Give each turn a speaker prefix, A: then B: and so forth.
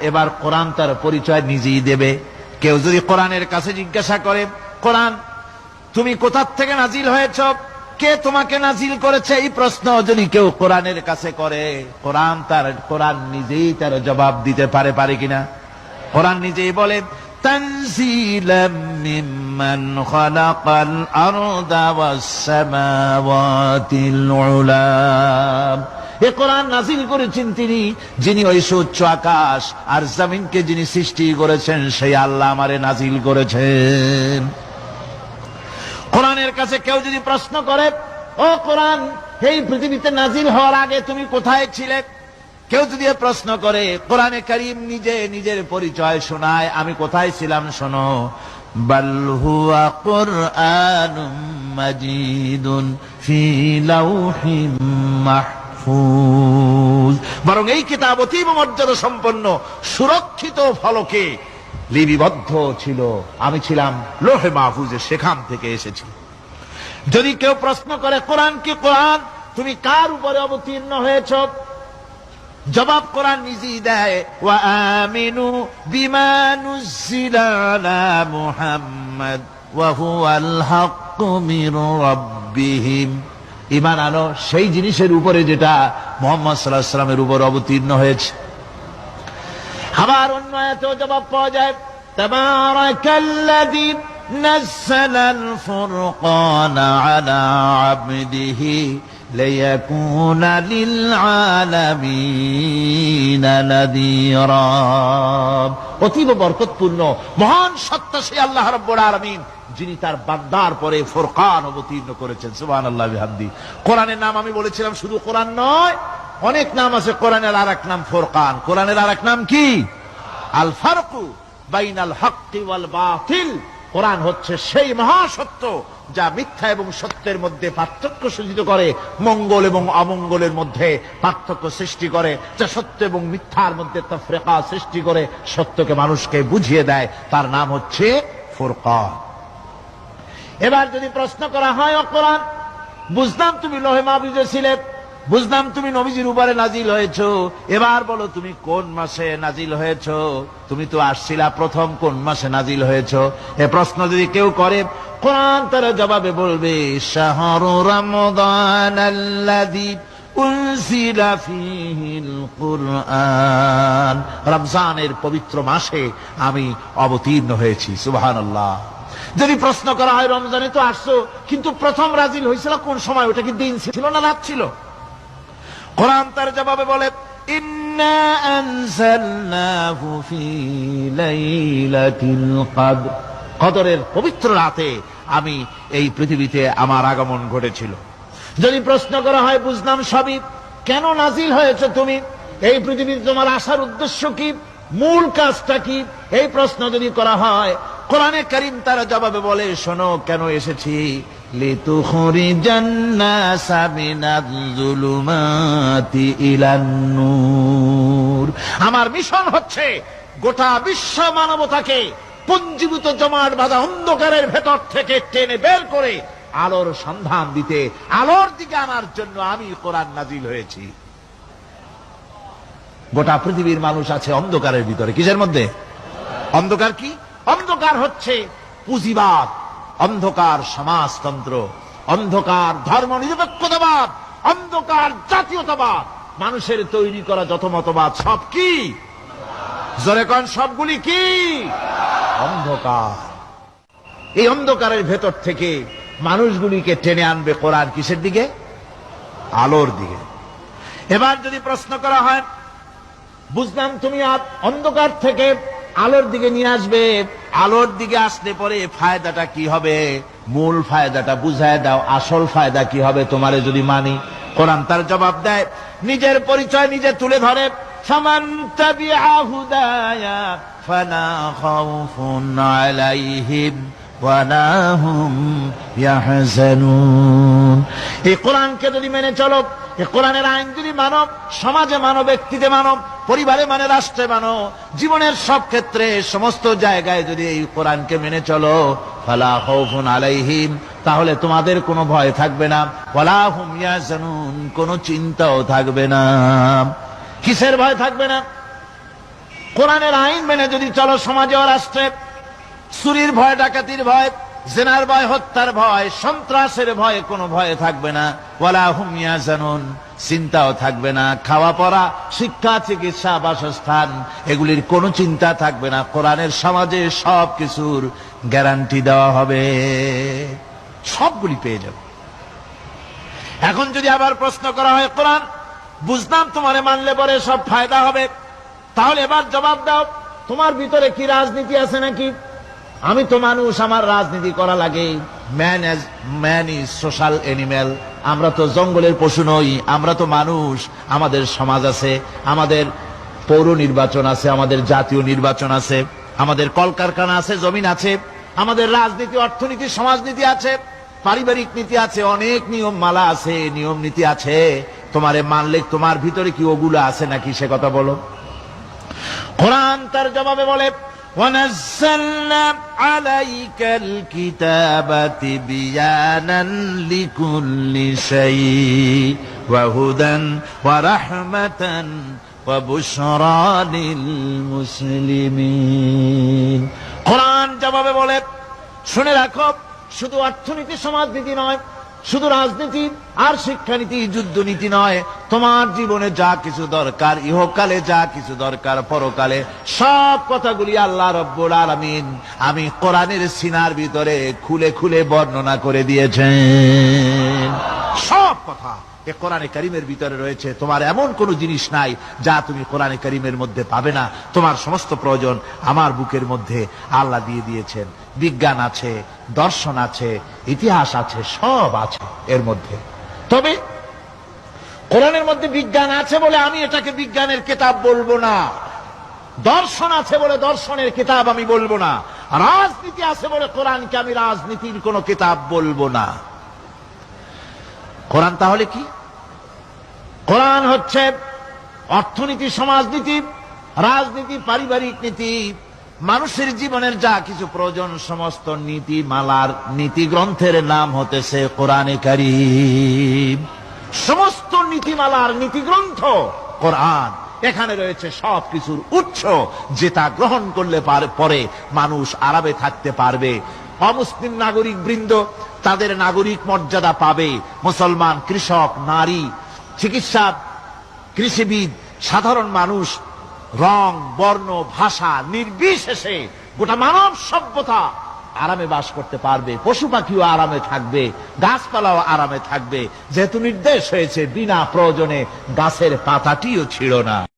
A: এবার কোরআন তার পরিচয় নিজেই দেবে। কেউ যদি কোরআনের কাছে জিজ্ঞাসা করে, কোরআন তুমি কোথা থেকে নাজিল হয়েছ, কে তোমাকে নাজিল করেছে, এই প্রশ্ন যদি কেউ কোরআনের কাছে করে, কোরআন নিজেই তার জবাব দিতে পারে কিনা? কোরআন নিজেই বলে, তানজিলাম মিম্মান খালাকাল আরদা ওয়াস সামাওয়াতিল উলা। এ কোরআন নাজিল করেছেন তিনি, যিনি ওই সুউচ্চ আকাশ আর জমিনকে যিনি সৃষ্টি করেছেন, সেই আল্লাহ আমারে নাজিল করেছেন। কোরআনের কাছে কেউ যদি প্রশ্ন করে, ও কোরআন, এই পৃথিবীতে নাজিল হওয়ার আগে তুমি কোথায় ছিলে, কেউ যদি প্রশ্ন করে, কোরআনে কারীম নিজের পরিচয় শোনায়, আমি কোথায় ছিলাম শোনো। বাল হুয়া কুরআনুম মাজিদুন ফি লাউহিম মাহফুজ। বরং এই কিতাব অতীব মর্যাদা সম্পন্ন সুরক্ষিত ফলকে লিপিবদ্ধ ছিল, আমি ছিলাম লোহে মাহফুজে, সেখান থেকে এসেছি। যদি কেউ প্রশ্ন করে, কোরআন কি, কোরআন তুমি কার উপরে অবতীর্ণ হয়েছ, জবাব কোরআন নিজেই দেয়, ওয়া আমিনু বিমা নুজিলা আলা মুহাম্মাদ ওয়া হুয়াল হাক্কু মির রাব্বিহিম। ঈমান আনো সেই জিনিসের উপরে যেটা মুহাম্মদ সাল্লাল্লাহু আলাইহি ওয়াসাল্লামের উপর অবতীর্ণ হয়েছে। আবার অন্য আয়াতেও জবাব পাওয়া যায়, তাবারাকাল্লাযী নাযালাল ফুরকানা আলা আবদিহি লিয়াকুনা লিল আলামিনা নাযীরা। অতীব বরকতপূর্ণ মহান সত্তা সেই আল্লাহ রাব্বুল আলামিন, যিনি তার বান্দার পরে ফুরকান অবতীর্ণ করেছেন। সুবহানাল্লাহি ওয়া বিহামদিহি। কোরআনের নাম আমি বলেছিলাম শুধু কোরআন নয়, অনেক নাম আছে। কোরআনের আরেক নাম ফুরকান। কোরআনের আরেক নাম কি? আল ফারকু বাইনাল হক্কি ওয়াল বাতিল। কোরআন হচ্ছে সেই মহাসত্য যা মিথ্যা এবং সত্যের মধ্যে পার্থক্য সূচিত করে, মঙ্গল এবং অমঙ্গলের মধ্যে পার্থক্য সৃষ্টি করে, যা সত্য এবং মিথ্যার মধ্যে তাফরিকা সৃষ্টি করে, সত্যকে মানুষকে বুঝিয়ে দেয়। তার নাম হচ্ছে ফুরকান। এবার যদি প্রশ্ন করা হয়, ও কোরআন, বুঝলাম তুমি লোহে মাহফুজে ছিলে, বুঝলাম তুমি নবীজির উপরে নাজিল হয়েছ, এবার বলো তুমি কোন মাসে নাজিল হয়েছ, তুমি তো আসছিলা প্রথম কোন মাসে নাজিল হয়েছ? এ প্রশ্ন যদি কেউ করে, কোরআন তার জবাবে বলবে, শাহরু রমাদানাল্লাযী উনজিলা ফীহিল কুরআন। রমজানের পবিত্র মাসে আমি অবতীর্ণ হয়েছি। সুবহানাল্লাহ। যদি প্রশ্ন করা হয়, রমজানে তো আসছো, কিন্তু প্রথম নাজিল হয়েছিল কোন সময়, ওটা কি দিন ছিল না রাত ছিল? কোরআন তার জবাবে বলে, ইন্না আনজালনাহু ফি লাইলাতিল কদর। কদরের পবিত্র রাতে আমি এই পৃথিবীতে আমার আগমন ঘটেছিল। যদি প্রশ্ন করা হয়, বুঝলাম সবই, কেন নাজিল হয়েছে তুমি, এই পৃথিবীতে তোমার আসার উদ্দেশ্য কি, মূল কাজটা কি, এই প্রশ্ন যদি করা হয়, কোরআনে কারীম তার জবাবে বলে, শোনো কেন এসেছি। লিতুখরিজান নাসা মিনাজ যুলুমাতি ইলান নূর। আমার মিশন হচ্ছে গোটা বিশ্ব মানবতাকে পুঞ্জীভূত জমাট বাঁধা অন্ধকারের ভেতর থেকে টেনে বের করে আলোর সন্ধান দিতে, আলোর দিকে আনার জন্য আমি কোরআন নাজিল হয়েছি। গোটা পৃথিবীর মানুষ আছে অন্ধকারের ভিতরে। কিসের মধ্যে? অন্ধকার কি? অন্ধকার হচ্ছে পুঁজিবাদ, অন্ধকার সমাজতন্ত্র, অন্ধকার ধর্ম নিরপেক্ষতাবাদ, অন্ধকার জাতীয়তাবাদ। মানুষের তৈরি করা যত মতবাদ সব কি? জোরে কোন, সবগুলি কি? অন্ধকার। এই অন্ধকারের ভেতর থেকে মানুষগুলিকে টেনে আনবে কোরআন কিসের দিকে? আলোর দিকে। এবার যদি প্রশ্ন করা হয়, বুঝলাম তুমি অন্ধকার থেকে আলোর দিকে নিয়ে আসবে, আলোর দিকে আসলে পরে ফায়দাটা কি হবে, মূল ফায়দাটা বুঝায় দাও, আসল ফায়দা কি হবে তোমারে যদি মানি। কোরআন তার জবাব দেয়, নিজের পরিচয় নিজে তুলে ধরে, ফামান তাবিআ হুদায়া ফালা খাউফুন আলাইহিম ওয়ালা হুম ইয়াহজানুন। এই কোরআনকে যদি মেনে চলো, এই কোরআনের আইন যদি মানো, সমাজে মানো, ব্যক্তিতে মানো, পরিবারে মানে, রাষ্ট্রে মানো, জীবনের সব ক্ষেত্রে সমস্ত জায়গায় যদি এই কোরআনকে মেনে চলো, ফালা খাউফুন আলাইহিম, তাহলে তোমাদের কোনো ভয় থাকবে না, ওয়ালা হুম ইয়াহজানুন, কোনো চিন্তাও থাকবে না। কিসের ভয় থাকবে না? কোরআনের আইন মেনে যদি চলো সমাজে ও রাষ্ট্রে, চুরির ভয়, ডাকাতির ভয়, জেনার ভয়, হত্যার ভয়, সন্ত্রাসের ভয় কোনো ভয় থাকবে না। ওয়ালা হুম ইয়াহজানুন, চিন্তাও থাকবে না। খাওয়া পড়া, শিক্ষা, চিকিৎসা, বাসস্থান, এগুলির কোনো চিন্তা থাকবে না। কোরআনের সমাজে সব কিছুর গ্যারান্টি দেওয়া হবে, সবগুলি পেয়ে যাবে। এখন যদি আবার প্রশ্ন করা হয়, কোরআন বুঝলাম তোমারে মানলে পরে সব ফায়দা হবে, তাহলে এবার জবাব দাও, তোমার ভিতরে কি রাজনীতি আছে নাকি? আমি তো মানুষ, আমার রাজনীতি করা লাগে। Man is social animal. আমরা তো জঙ্গলের পশু নই, আমরা তো মানুষ। আমাদের সমাজ আছে, আমাদের পৌর নির্বাচন আছে, আমাদের জাতীয় নির্বাচন আছে, আমাদের কলকারখানা আছে, জমিন আছে, আমাদের রাজনীতি, অর্থনীতি, সমাজনীতি আছে, পারিবারিক নীতি আছে, অনেক নিয়ম মালা আছে, নিয়ম নীতি আছে। তোমারে মানলে তোমার ভিতরে কি ওগুলো আছে নাকি, সে কথা বলো। কোরআন তার জবাবে বলে, وَنَزَّلْنَا عَلَيْكَ الْكِتَابَ تِبْيَانًا لِكُلِّ شَيْءٍ وَهُدًى وَرَحْمَةً وَبُشْرَى لِلْمُسْلِمِينَ। কোরআন জবাবে বলে, শুনে রাখো, শুধু অর্থনীতি সমাজনীতি নয়, শুধু রাজনীতি আর শিক্ষানীতি, যুদ্ধনীতি নয়, তোমার জীবনে যা কিছু দরকার, ইহকালে যা কিছু দরকার, পরকালে, সব কথাগুলি আল্লাহ রব্বুল আলামিন আমি কোরআনের সিনার ভিতরে খুলে খুলে বর্ণনা করে দিয়েছেন। সব কথা এ কোরআনে কারীমের ভিতরে রয়েছে। তোমার এমন কোন জিনিস নাই যা তুমি কোরআনে কারীমের মধ্যে পাবে না। তোমার সমস্ত প্রয়োজন আমার বুকের মধ্যে আল্লাহ দিয়ে দিয়েছেন। বিজ্ঞান আছে, দর্শন আছে, ইতিহাস আছে, সব আছে এর মধ্যে। তবে কোরআনের মধ্যে বিজ্ঞান আছে বলে আমি এটাকে বিজ্ঞানের কিতাব বলবো না, দর্শন আছে বলে দর্শনের কিতাব আমি বলবো না, রাজনীতি আছে বলে কোরআনকে আমি রাজনীতির কোন কিতাব বলবো না। কোরআন তাহলে কি? কোরআন হচ্ছে অর্থনীতি, সমাজনীতি, রাজনীতি, পারিবারিক নীতি, মানুষের জীবনের যা কিছু প্রয়োজন, সমস্ত নীতি মালার নীতি গ্রন্থের নাম হতেছে কোরআনে কারীম। সমস্ত নীতিমালার নীতি গ্রন্থ কোরআন। এখানে রয়েছে সব কিছুর উৎস, যেটা গ্রহণ করলে পরে মানুষ আরামে থাকতে পারবে। অমুসলিম নাগরিক বৃন্দ তাদের নাগরিক মর্যাদা পাবে। মুসলমান, কৃষক, নারী, চিকিৎসা, কৃষিবিদ, সাধারণ মানুষ, রং, বর্ণ, ভাষা নির্বিশেষে গোটা মানব সভ্যতা আরামে বাস করতে পারবে। পশু পাখিও আরামে থাকবে, গাছপালাও আরামে থাকবে, যেহেতু নির্দেশ হয়েছে বিনা প্রয়োজনে গাছের পাতাটিও ছিঁড়ো না।